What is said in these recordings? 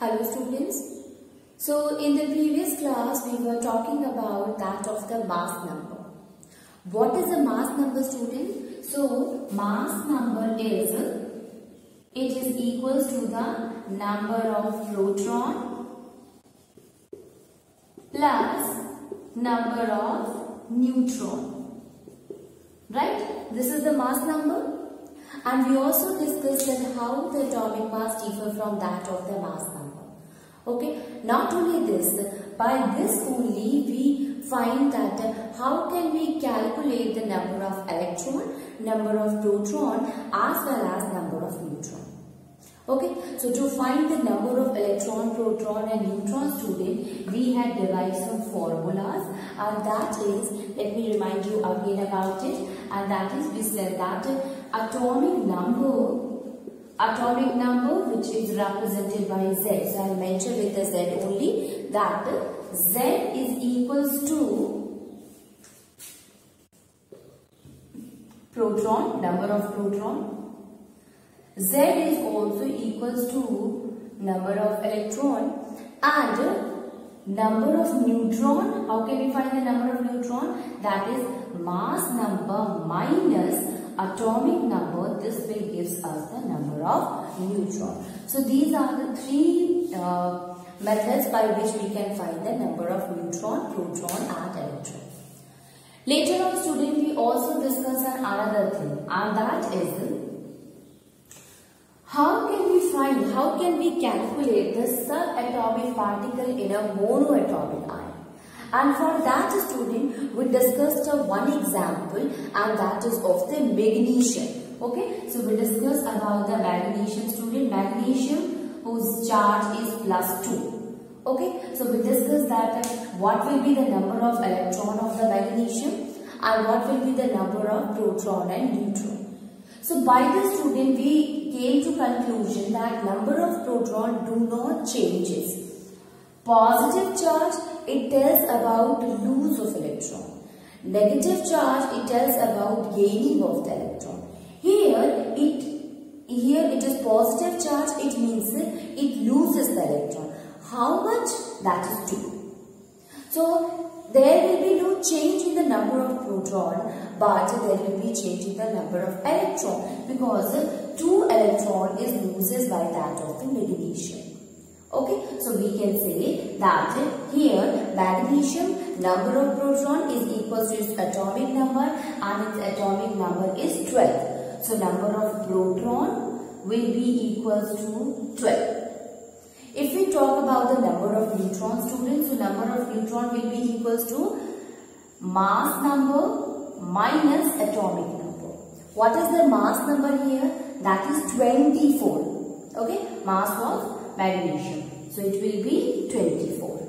Hello students. So in the previous class we were talking about that of the mass number. What is a mass number, student? So mass number is equals to the number of proton plus number of neutron. Right? This is the mass number. And we also discussed that how the atomic mass differ from that of the mass number. Okay, not only this, by this only we find that how can we calculate the number of electron, number of proton as well as number of neutron. Okay, so to find the number of electron, proton and neutron, student, we had derived some formulas, and that is, let me remind you again about it, and that is, we said that atomic number which is represented by Z. So I mentioned with the Z only that Z is equals to proton, number of proton. Z is also equals to number of electron, and number of neutron. How can we find the number of neutron? That is mass number minus atomic number. This will gives us the number of neutron. So these are the three methods by which we can find the number of neutron, proton and electron. Later on, student, we also discuss another thing, and that is how can we calculate the subatomic particle in a monoatomic ion. And for that, student, we discussed one example, and that is of the magnesium. Okay, so we discussed about the magnesium, student, magnesium whose charge is +2. Okay, so we discussed that what will be the number of electron of the magnesium and what will be the number of proton and neutron. So by this, student, we came to conclusion that number of proton do not changes. Positive charge, it tells about loss of electron. Negative charge, it tells about gaining of the electron. Here it is positive charge, it means it loses the electron. How much? That is 2. So there will be no change in the number of proton, but there will be change in the number of electron, because 2 electron is loses by that of the magnesium. Okay, so we can say that here magnesium number of proton is equal to its atomic number, and its atomic number is 12. So number of proton will be equals to 12. If we talk about the number of neutron, students, so number of neutron will be equals to mass number minus atomic number. What is the mass number here? That is 24. Okay, mass of magnesium. So it will be 24.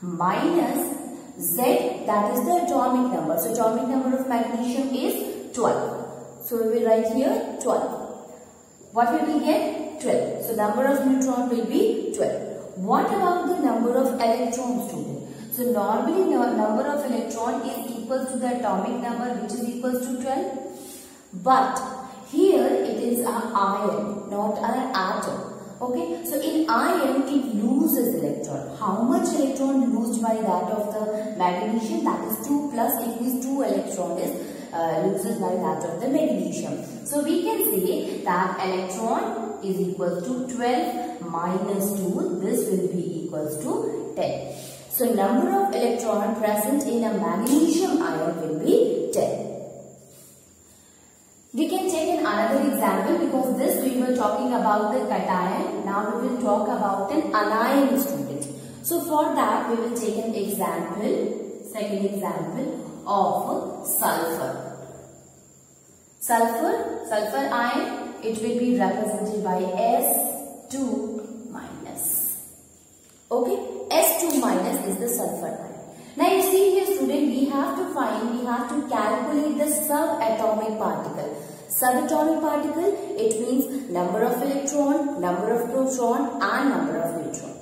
Minus Z, that is the atomic number. So atomic number of magnesium is 12. So we will write here 12. What will we get? 12. So number of neutron will be 12. What about the number of electrons, student? So normally number of electron is equal to the atomic number, which is equals to 12. But here it is an ion, not an atom. Okay, so in ion it loses electron. How much electron lost by that of the magnesium? That is 2 plus, it means 2 electron is loses by that of the magnesium. So we can say that electron is equal to 12 minus 2. This will be equals to 10. So number of electron present in a magnesium ion will be 10. We can take another example, because this we were talking about the cation. Now we will talk about an anion, student. So for that we will take an example, second example of sulfur. Sulfur ion, it will be represented by S2 minus. Okay, S2 minus is the sulfur ion. Now you see here, student, we have to calculate the subatomic particle. Subatomic particle, it means number of electron, number of proton and number of neutron.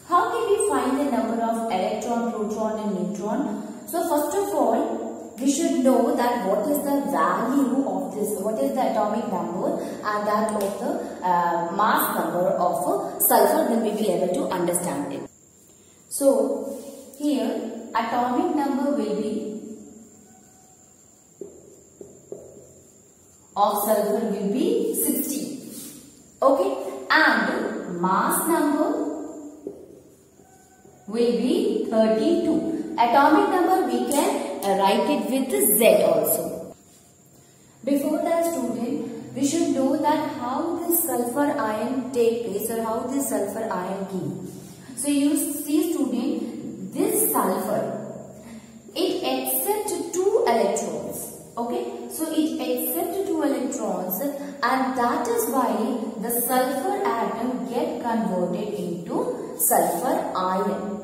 How can we find the number of electron, proton and neutron? So first of all, we should know that what is the value of this, what is the atomic number and that of the mass number of sulfur, then we will be able to understand it. So here atomic number will be of sulfur will be 60. Okay, and mass number will be 32. Atomic number we can write it with Z also. Before that, student, we should know that how this sulfur ion take place or how this sulfur ion give. So you see, student, this sulfur, it accepts 2 electrons. Okay, so it accepts 2 electrons, and that is why the sulfur atom get converted into sulfur ion.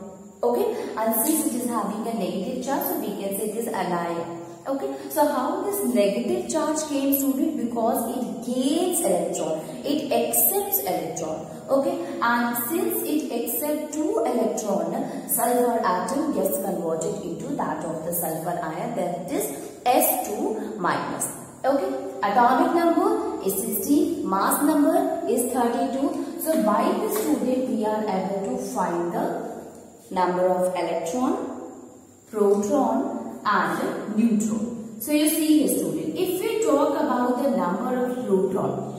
Okay, and since it is having a negative charge, so we can say it is anion. Okay, so how this negative charge came, student? Because it gains electron, it accepts electron. Okay, and since it accepts 2 electron, sulfur atom gets converted into that of the sulfur ion, that is S2 minus. Okay, atomic number is 60, mass number is 32. So by this, student, we are able to find the number of electron, proton and neutron. So you see here, student, if we talk about the number of proton,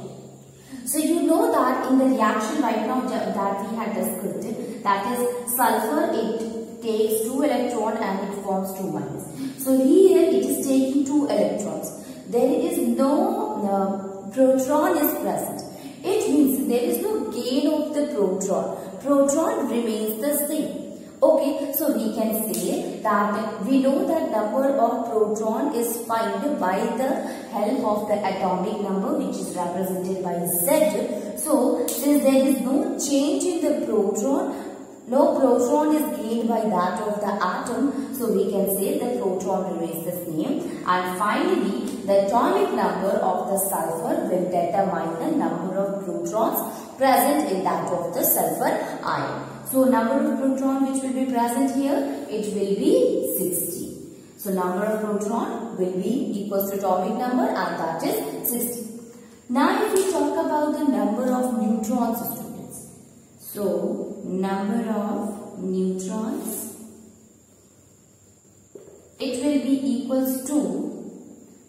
so you know that in the reaction right now that we had discussed, that is sulfur, it takes 2 electrons and it forms 2 minus. So here it is taking 2 electrons. There is no proton is present. It means there is no gain of the proton. Proton remains the same. Okay, so we can say that we know that number of proton is found by the help of the atomic number, which is represented by Z. So since there is no change in the proton, no proton is gained by that of the atom, so we can say the proton remains the same. And finally, the atomic number of the sulfur will determine the number of protons present in that of the sulfur ion. So number of proton which will be present here, it will be 60. So number of proton will be equals to atomic number, and that is 60. Now if we talk about the number of neutrons, students. So number of neutrons, it will be equals to,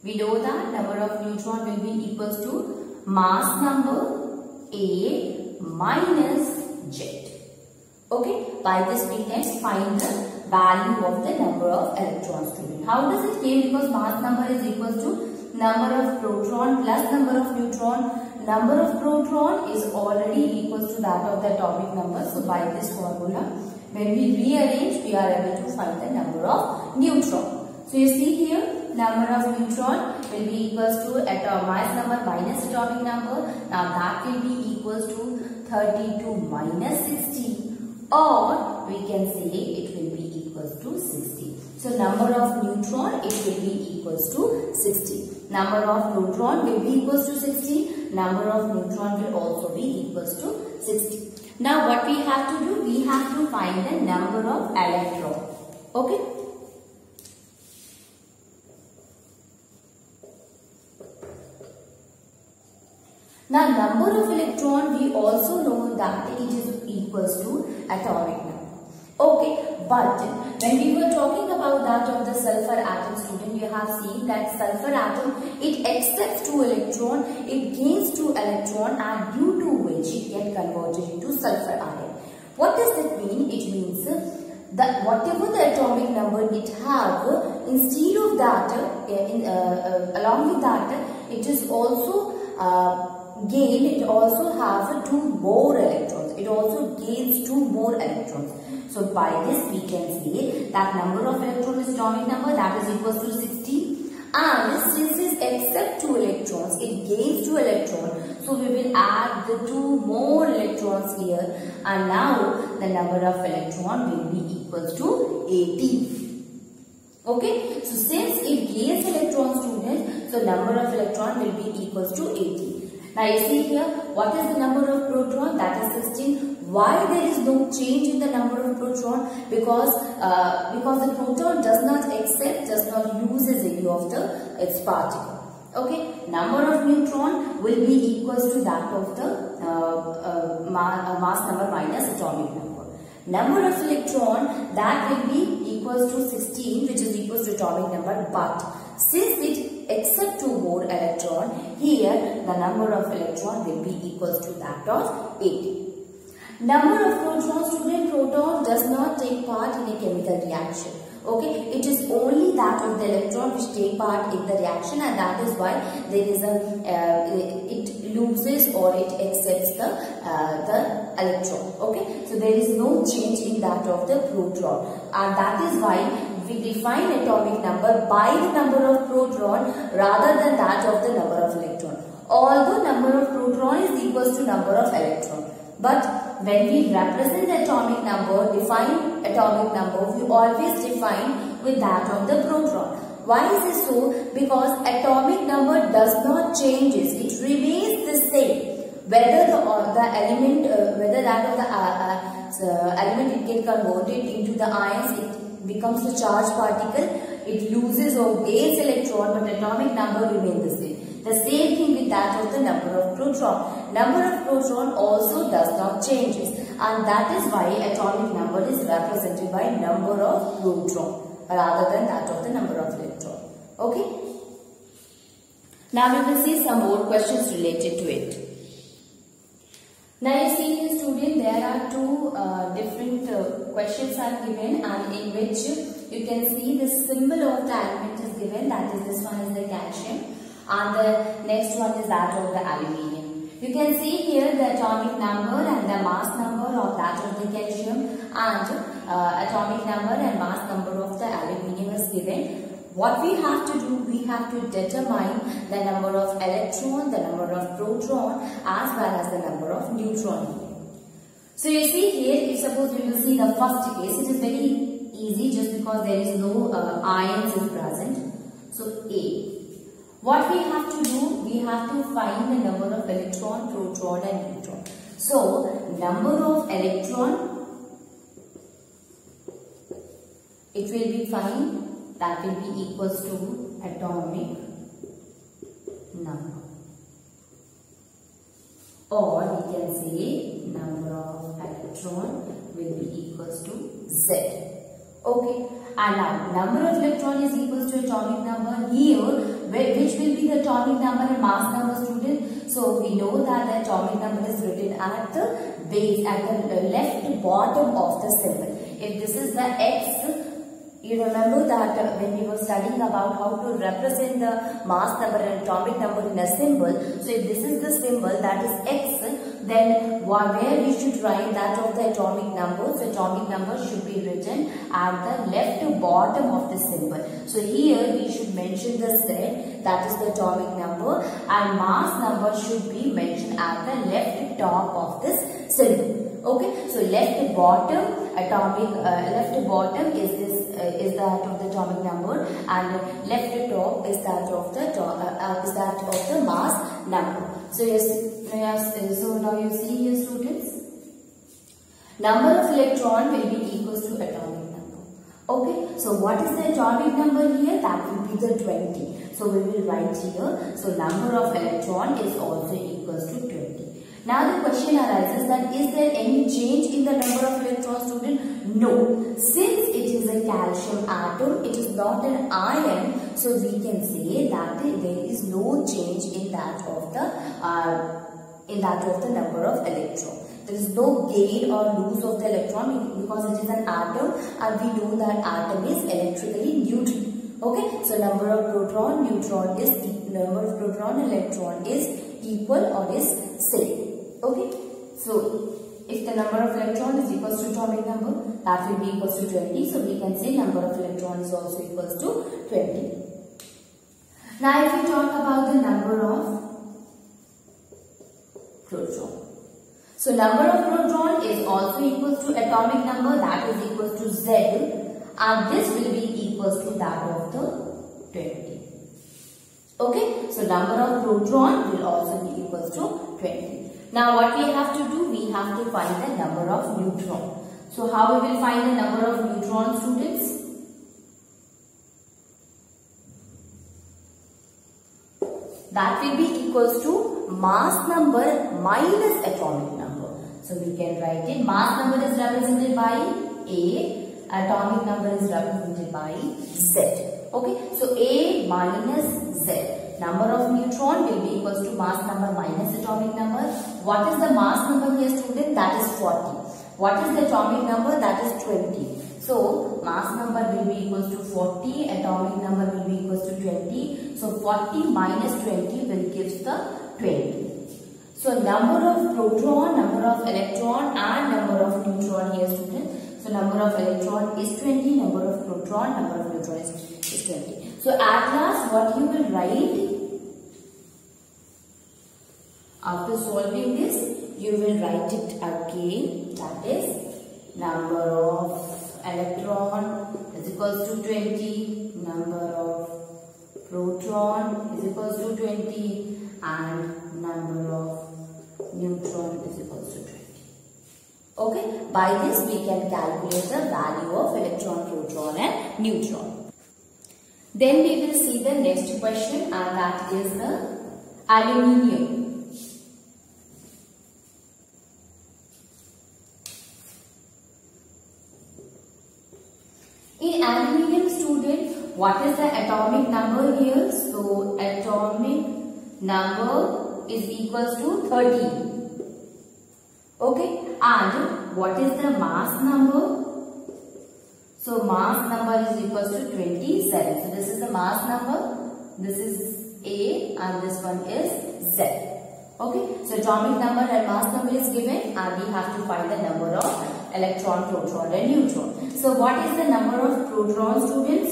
we know that number of neutron will be equals to mass number A minus Z. Okay, by this we can find the value of the number of electrons, student. How does it came? Because mass number is equal to number of proton plus number of neutron. Number of proton is already equals to that of the atomic number. So by this formula, when we rearrange, we are able to find the number of neutron. So you see here, number of neutron will be equals to mass number minus atomic number. Now that will be equals to 32 minus 60. Or we can say it will be equals to 60. So number of neutron, it will be equals to 60. Number of proton will be equals to 60. Number of neutron will also be equals to 60. Now what we have to do? We have to find the number of electron. Okay. Now number of electron, we also know that it is equals to atomic number. Okay, but when we were talking about that of the sulfur atom, student, you have seen that sulfur atom, it accepts 2 electron, it gains 2 electron, and due to which it gets converted into sulfur ion. What does that mean? It means that whatever the atomic number it have, instead of that, along with that, it is also it also has 2 more electrons. It also gains 2 more electrons. So by this we can say that number of electrons is atomic number, that is equals to 60. And since it accepts 2 electrons, it gains 2 electrons. So we will add the 2 more electrons here. And now the number of electron will be equals to 80. Okay. So since it gains electrons, students, so number of electron will be equals to 80. Now you see here, what is the number of proton? That is 16. Why there is no change in the number of proton? Because the proton does not uses any of its particle. Okay, number of neutron will be equals to that of the mass number minus atomic number. Number of electron, that will be equals to 16, which is equals to atomic number, but since it accepts 2 more electron, here the number of electron will be equals to that of 8. Number of protons, student, proton does not take part in a chemical reaction. Okay, it is only that of the electron which take part in the reaction, and that is why there is it loses or it accepts the electron. Okay, so there is no change in that of the proton, and that is why we define atomic number by the number of proton rather than that of the number of electron. Although number of proton is equals to number of electron, but when we represent the atomic number, define atomic number, we always define with that of the proton. Why is it so? Because atomic number does not changes; it remains the same. Whether the element, whether that of the element it gets converted into the ions, it becomes a charged particle. It loses or gains electron, but atomic number remains the same. The same thing with that of the number of proton. Number of proton also does not changes, and that is why atomic number is represented by number of proton rather than that of the number of electron. Okay. Now we will see some more questions related to it. Now you see here, student, there are 2 different questions are given, and in which you can see the symbol of the element is given. That is, this one is the calcium, and the next one is that of the aluminium. You can see here the atomic number and the mass number of that of the calcium, and atomic number and mass number of the aluminium is given. What we have to do, we have to determine the number of electron, the number of proton, as well as the number of neutron. So you see here, if suppose we will see the first case, it is very easy just because there is no ions is present. So A. What we have to do, we have to find the number of electron, proton and neutron. So number of electron, it will be fine. That will be equals to atomic number, or we can say number of electron will be equals to Z. Okay, and now number of electron is equals to atomic number. Here, which will be the atomic number and mass number, student? So we know that the atomic number is written at the base, at the left bottom of the symbol. If this is the X, you remember that when we were studying about how to represent the mass number and atomic number in a symbol. So if this is the symbol, that is X, then where we should write that of the atomic number. So atomic number should be written at the left bottom of the symbol. So here we should mention the Z, that is the atomic number, and mass number should be mentioned at the left top of this symbol. Okay, so left bottom atomic, left bottom is this is that of the atomic number, and left top is that of the mass number. So yes, so now you see here, students, number of electron will be equals to atomic number. Okay, so what is the atomic number here? That will be the 20. So we will write here. So number of electron is also equals to 20. Now the question arises that is there any change in the number of electrons, student? No. Since it is a calcium atom, it is not an ion, so we can say that there is no change in that of the number of electron. There is no gain or lose of the electron because it is an atom, and we know that atom is electrically neutral. Okay, so number of proton, neutron is number of proton, electron is equal or is same. Okay, so if the number of electron is equals to atomic number, that will be equals to 20. So we can say number of electron is also equals to 20. Now if we talk about the number of proton. So number of proton is also equals to atomic number, that is equals to Z, and this will be equals to that of the 20. Okay, so number of proton will also be equals to 20. Now what we have to do, we have to find the number of neutron. So how we will find the number of neutron, students? That will be equals to mass number minus atomic number. So we can write it. Mass number is represented by A. Atomic number is represented by Z. Okay. So A minus Z. Number of neutron will be equals to mass number minus atomic number. What is the mass number here, student? That is 40. What is the atomic number? That is 20. So mass number will be equals to 40. Atomic number will be equals to 20. So 40 minus 20 will give the 20. So number of proton, number of electron and number of neutron here, student. So number of electron is 20. Number of proton, number of neutron is 20. So at last what you will write? After solving this, you will write it again. That is number of electron is equals to 20. Number of proton is equals to 20. And number of neutron is equals to 20. Okay. By this we can calculate the value of electron, proton and neutron. Then we will see the next question, and that is the aluminium. In aluminium, student, what is the atomic number here? So atomic number is equals to 13. Okay. And what is the mass number? So mass number is equals to 27. So this is the mass number. This is A and this one is Z. Okay. So atomic number and mass number is given, and we have to find the number of electron, proton and neutron. So what is the number of proton, students?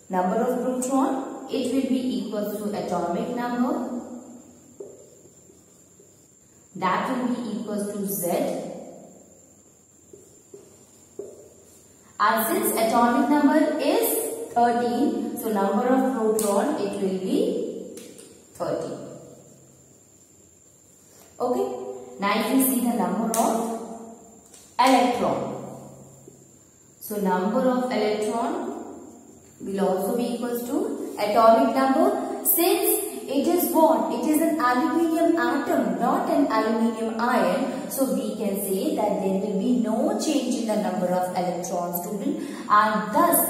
Number of proton, it will be equals to atomic number. That will be equals to Z. And since atomic number is 13, so number of proton, it will be 13. Okay. Now if we see the number of electron. So number of electron will also be equals to atomic number. Since it is what? It is an aluminium atom, not an aluminium ion. So we can say that there will be no change in the number of electrons, student, and thus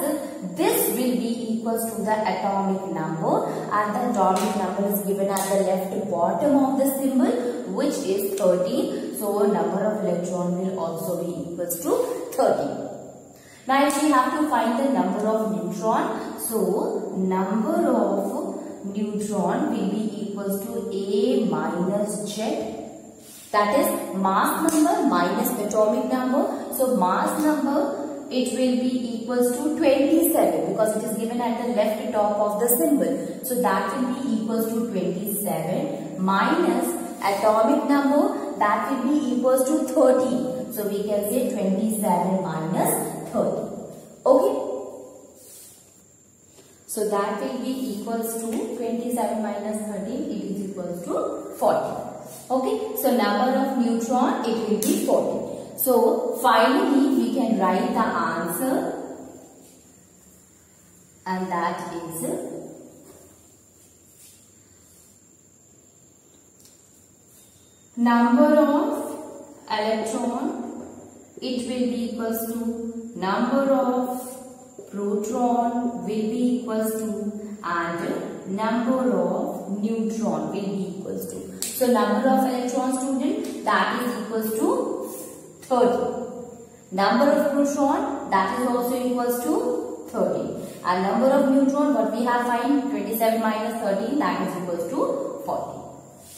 this will be equals to the atomic number, and the atomic number is given at the left bottom of the symbol, which is 13. So number of electron will also be equals to 13. Now if we have to find the number of neutron, so number of neutron will be equals to A minus Z. That is mass number minus atomic number. So mass number, it will be equals to 27 because it is given at the left top of the symbol. So that will be equals to 27 minus atomic number, that will be equals to 30. So we can say 27 minus 30. Okay. So that will be equals to 27 minus 13, it is equals to 40. Okay. So number of neutron, it will be 40. So finally we can write the answer, and that is number of electron, it will be equals to number of proton will be equals to, and number of neutron will be equals to. So number of electron, student, that is equals to 30. Number of proton, that is also equals to 30. And number of neutron, what we have find, 27 minus 13, that is equals to 40.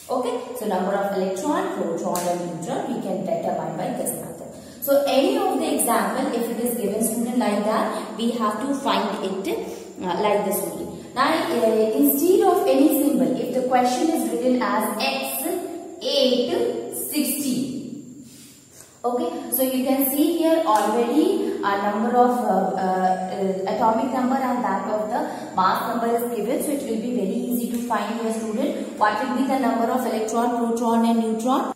Okay. So number of electron, proton and neutron we can determine by this method. So any of the example, if it is given, student, like that, we have to find it like this only. Now instead of any symbol, if the question is written as X 8 16. Okay, so you can see here already number of atomic number and that of the mass number is given. So it will be very easy to find here, student. What will be the number of electron, proton and neutron?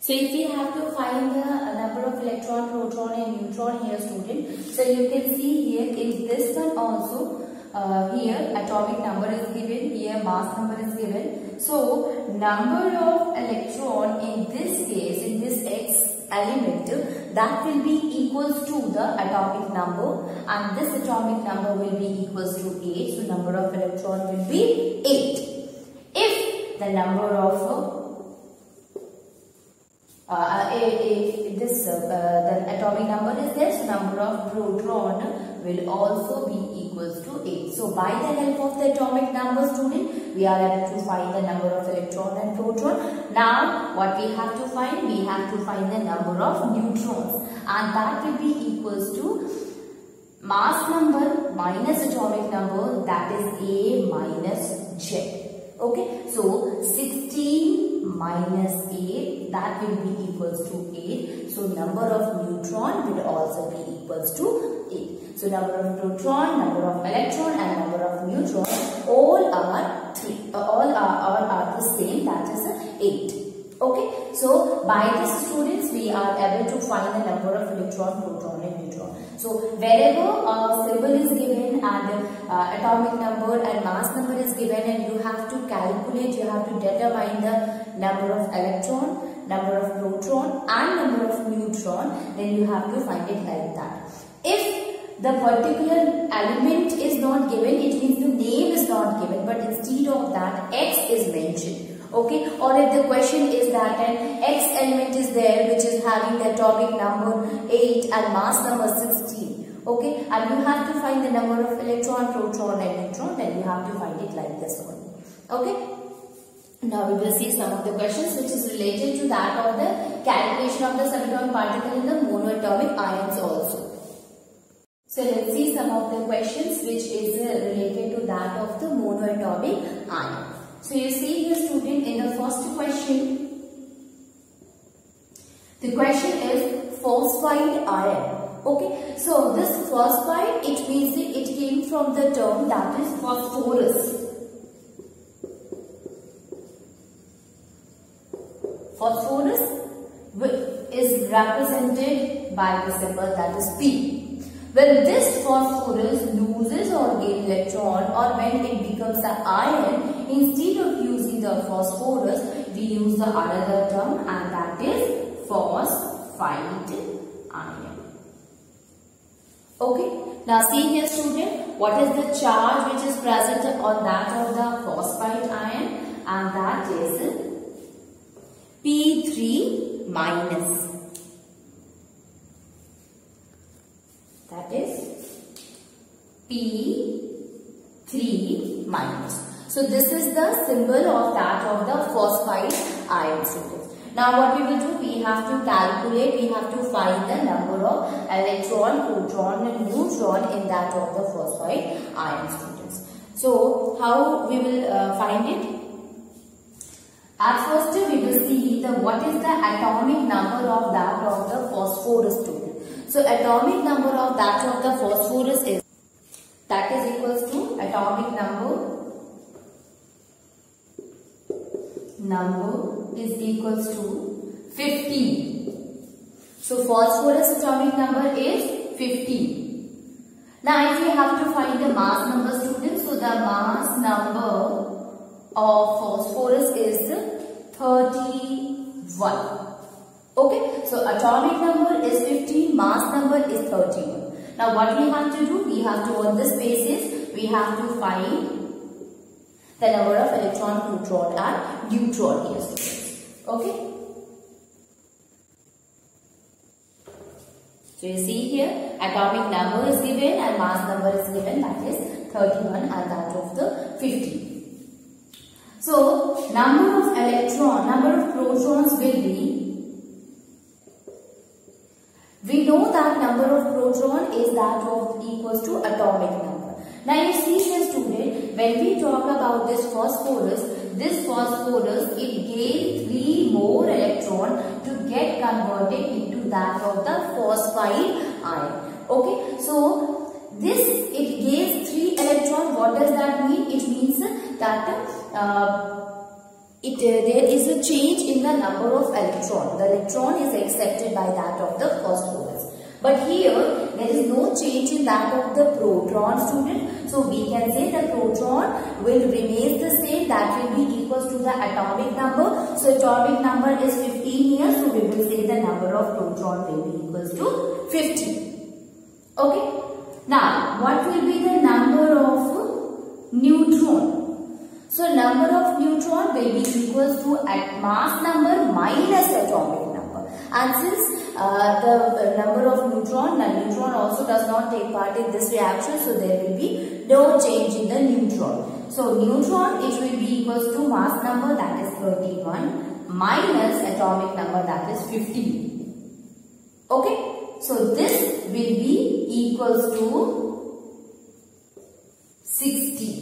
So if we have to find the number of electron, proton and neutron here, student. So you can see here in this one also, here atomic number is given, here mass number is given. So number of electron in this case, in this X element, that will be equals to the atomic number, and this atomic number will be equals to 8. So number of electron will be 8. If the number of the atomic number is there, so number of proton will also be equals to 8. So by the help of the atomic number, student, we are able to find the number of electron and proton. Now what we have to find? We have to find the number of neutrons, and that will be equals to mass number minus atomic number, that is A minus Z. Okay, so 16 minus 8, that will be equals to 8. So number of neutron will also be equals to 8. So number of proton, number of electron and number of neutron, all are the same, that is 8. Okay, so by this, students, we are able to find the number of electron, proton and neutron. So wherever a symbol is given and atomic number and mass number is given, and you have to calculate, you have to determine the number of electron, number of proton and number of neutron, then you have to find it like that. If the particular element is not given, it means the name is not given, but instead of that X is mentioned. Okay, or if the question is that an X element is there which is having the atomic number 8 and mass number 16. Okay, and you have to find the number of electron, proton and neutron, then you have to find it like this one. Okay, now we will see some of the questions which is related to that of the calculation of the subatomic particle in the monoatomic ions also. So let's see some of the questions which is related to that of the monoatomic ion. So you see here, student, in the first question, the question is phosphide ion. Okay, so this phosphide, it means it came from the term that is phosphorus. Phosphorus is represented by the symbol that is P. When this phosphorus loses or gains electron, or when it becomes an ion, instead of using the phosphorus, we use the another term, and that is phosphide ion. Okay, now see here, student, what is the charge which is present on that of the phosphide ion, and that is P3 minus. That is P3 minus. So this is the symbol of that of the phosphide ion, students. Now what we will do, we have to calculate, we have to find the number of electron, proton and neutron in that of the phosphide ion, students. So how we will find it? At first we will see what is the atomic number of that of the phosphorus, students. So atomic number of that of the phosphorus is, that is equals to atomic number is equals to 15. So phosphorus atomic number is 15. Now if we have to find the mass number, students, so the mass number of phosphorus is 31. Okay, so atomic number is 15, mass number is 31. Now what we have to do, we have to, on this basis, we have to find the number of electron, proton and neutron here, students. Okay. So you see here, atomic number is given and mass number is given, that is 31 and that of the 50. So number of protons will be, we know that number of proton is that of equals to atomic number. Now you see here, student, when we talk about this phosphorus, it gains 3 more electron to get converted into that of the phosphide ion. Okay, so this, it gives 3 electrons. What does that mean? It means that there is a change in the number of electron. The electron is accepted by that of the phosphorus. But here there is no change in that of the proton, student. So we can say the proton will remain the same. That will be equals to the atomic number. So atomic number is 15 here. So we will say the number of proton will be equals to 50. Okay. Now what will be the number of neutron? So number of neutron will be equals to at mass number minus atomic number. And since the number of neutron also does not take part in this reaction, so there will be no change in the neutron. So neutron, it will be equals to mass number, that is 31, minus atomic number, that is 15. Okay. So this will be equals to 60.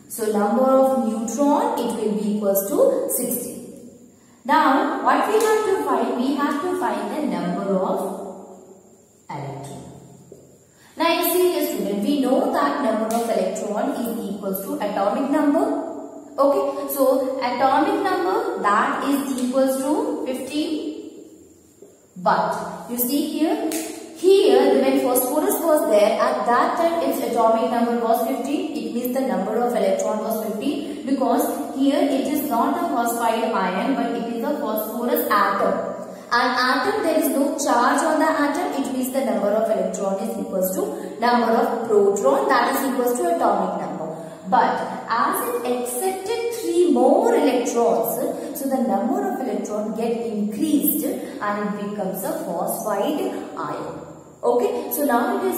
So number of neutron, it will be equals to 60. Now what we have to find? We have to find the number of electron. Now you see here, student, we know that number of electron is equals to atomic number. Okay, so atomic number, that is equals to 15. But you see here when phosphorus was there, at that time its atomic number was 15. It means the number of electron was 15, because here it is not a phosphide ion, but it is a phosphorus atom. And atom, there is no charge on the atom. It means the number of electron is equals to number of proton, that is equals to atomic number. But as it accepted 3 more electrons, so the number of electrons get increased and it becomes a phosphide ion. Okay, so now this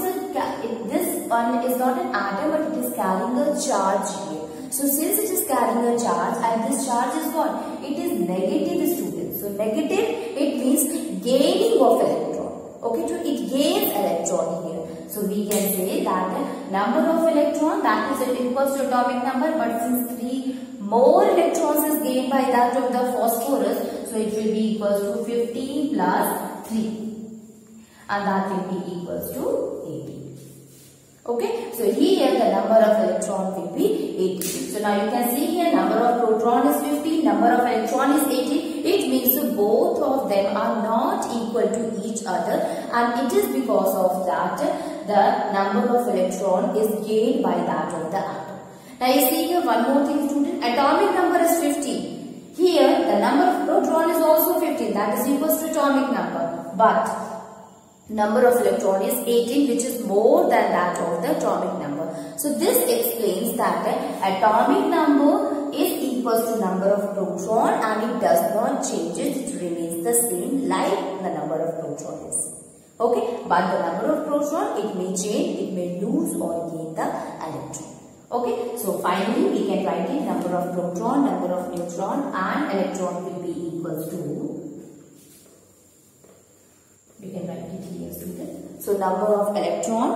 one is not an atom, but it is carrying a charge here. So since it is carrying a charge, and this charge is what? It is negative, students. So negative, it means gaining of electron. Okay, so it gains electron here. So we can say that number of electron, that is equals to atomic number, but since 3 more electrons is gained by that of the phosphorus, so it will be equals to 15 plus 3. And that will be equals to 18. Okay, so here the number of electron will be 18. So now you can see here number of proton is 15, number of electron is 18. It means both of them are not equal to each other, and it is because of that the number of electron is gained by that of the atom. Now you see here one more thing, student. Atomic number is 15. Here the number of proton is also 15, that is equals to atomic number. But number of electron is 18, which is more than that of the atomic number. So this explains that atomic number is equals to number of proton, and it does not change it remains the same like the number of proton is. Okay, but the number of proton, it may change, it may lose or gain the electron. Okay, so finally we can write it, number of proton, number of neutron and electron will be equals to, we can write it here, student. So number of electron,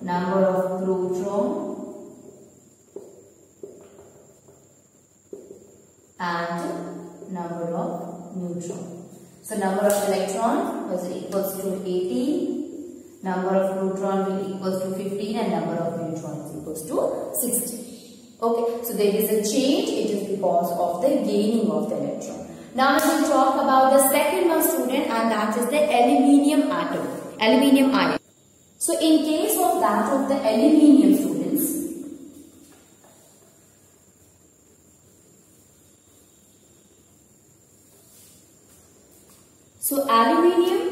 number of proton and number of neutron. So number of electron was equals to 18, number of proton will equals to 15, and number of neutron is equals to 60. Okay, so there is a change, it is because of the gaining of the electron. Now we will talk about the second one, student, and that is the aluminium atom, aluminium ion. So in case of that of the aluminium, students, so aluminium,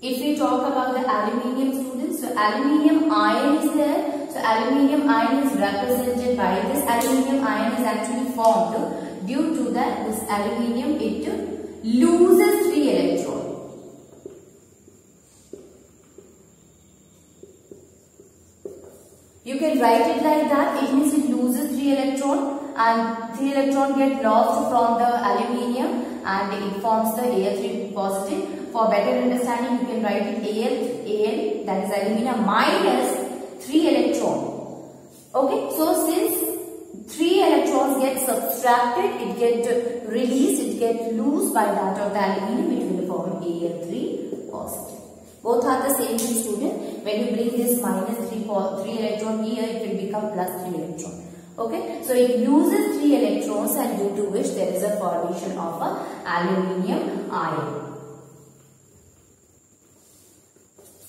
if we talk about the aluminium, students, so aluminium ion is there. So aluminium ion is represented by this. Aluminium ion is actually formed due to that this aluminium, it loses 3 electrons. You can write it like that. It means it loses 3 electrons, and 3 electrons get lost from the aluminium and it forms the Al3 positive. For better understanding, you can write it Al, that is aluminium, minus 3 electrons. Okay, so since 3 electrons get subtracted, it get released, it get loose by that of the aluminium, it will form Al3 positive. Both are the same thing, student. When you bring this minus 3 electron here, it will become plus 3 electron. Okay, so it loses 3 electrons, and due to which there is a formation of a aluminium ion.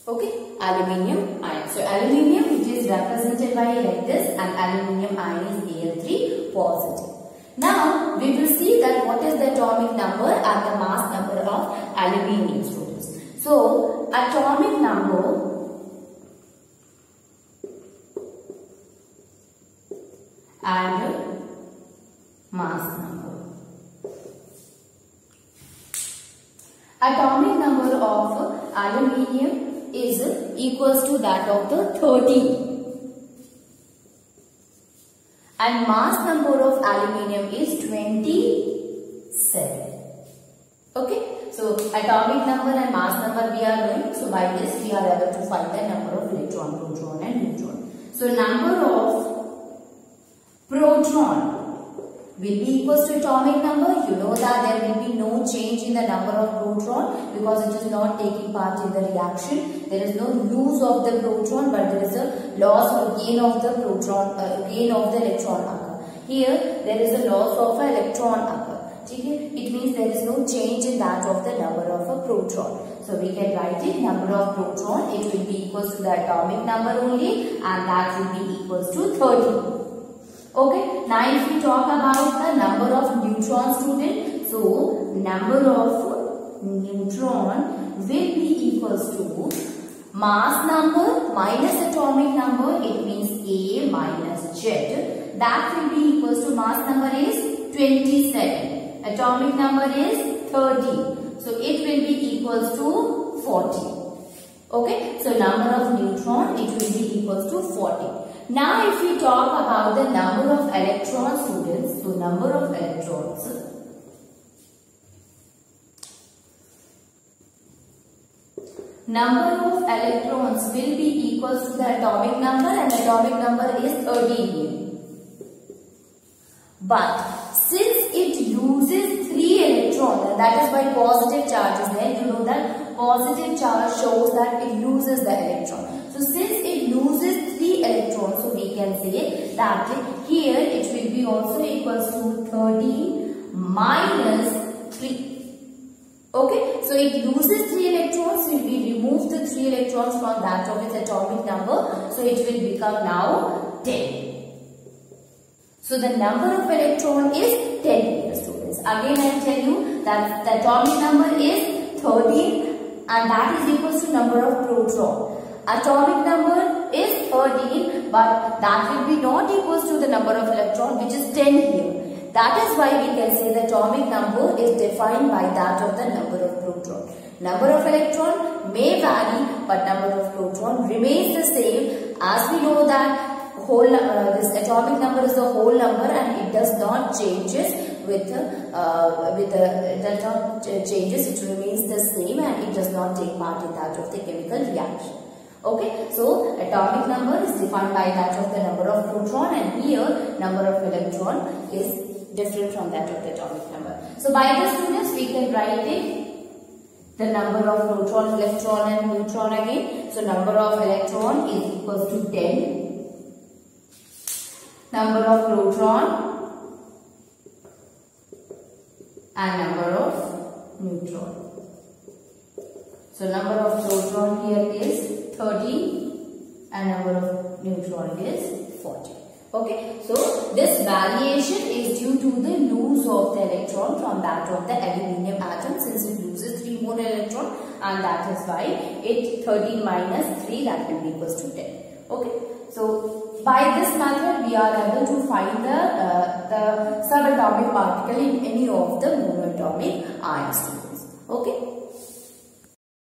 Okay, aluminium ion. So aluminium, which is represented by like this, and aluminium ion is Al3 positive. Now we will see that what is the atomic number and the mass number of aluminium, students. So atomic number and mass number. Atomic number of aluminium is equals to that of the 13. And mass number of aluminium is 27. Okay. So atomic number and mass number we are knowing. So by this we are able to find the number of electron, proton and neutron. So number of proton will be equals to atomic number. You know that there will be no change in the number of proton because it is not taking part in the reaction. There is no lose of the proton, but there is a loss or gain of the proton, gain of the electron occur. Here there is a loss of an electron occur. It means there is no change in that of the number of a proton. So we can write it number of proton. It will be equals to the atomic number only, and that will be equals to 13. Okay, now if we talk about the number of neutron, student, so number of neutron will be equals to mass number minus atomic number. It means A minus Z. That will be equals to mass number is 27. Atomic number is 30. So it will be equals to 40. Okay, so number of neutron, it will be equals to 40. Now if we talk about the number of electrons, students, so number of electrons, number of electrons will be equals to the atomic number, and atomic number is 13. But since it loses 3 electrons, and that is why positive charge is there, you know that positive charge shows that it loses the electron. So since it loses 3 electrons, so we can say that here it will be also equals to 13 minus 3. Okay, so it loses 3 electrons, so we remove the 3 electrons from that of its atomic number, so it will become now 10. So the number of electron is 10 here, students. Again I will tell you that the atomic number is 13 and that is equals to number of proton. Atomic number is 13 but that will be not equals to the number of electron, which is 10 here. That is why we can say the atomic number is defined by that of the number of proton. Number of electron may vary but number of proton remains the same, as we know that this atomic number is the whole number and it does not changes with it does not changes, it remains the same and it does not take part in that of the chemical reaction. Okay, so atomic number is defined by that of the number of proton, and here number of electron is different from that of the atomic number. So by this, students, we can write it the number of proton, electron and neutron again. So number of electron is equals to 10. Number of proton and number of neutron. So number of proton here is 30 and number of neutron is 40. Okay, so this variation is due to the loss of the electron from that of the aluminium atom, since it loses 3 more electron, and that is why it 13 minus 3, that will be equals to 10. Okay, so by this method we are able to find the subatomic particle in any of the monoatomic ions.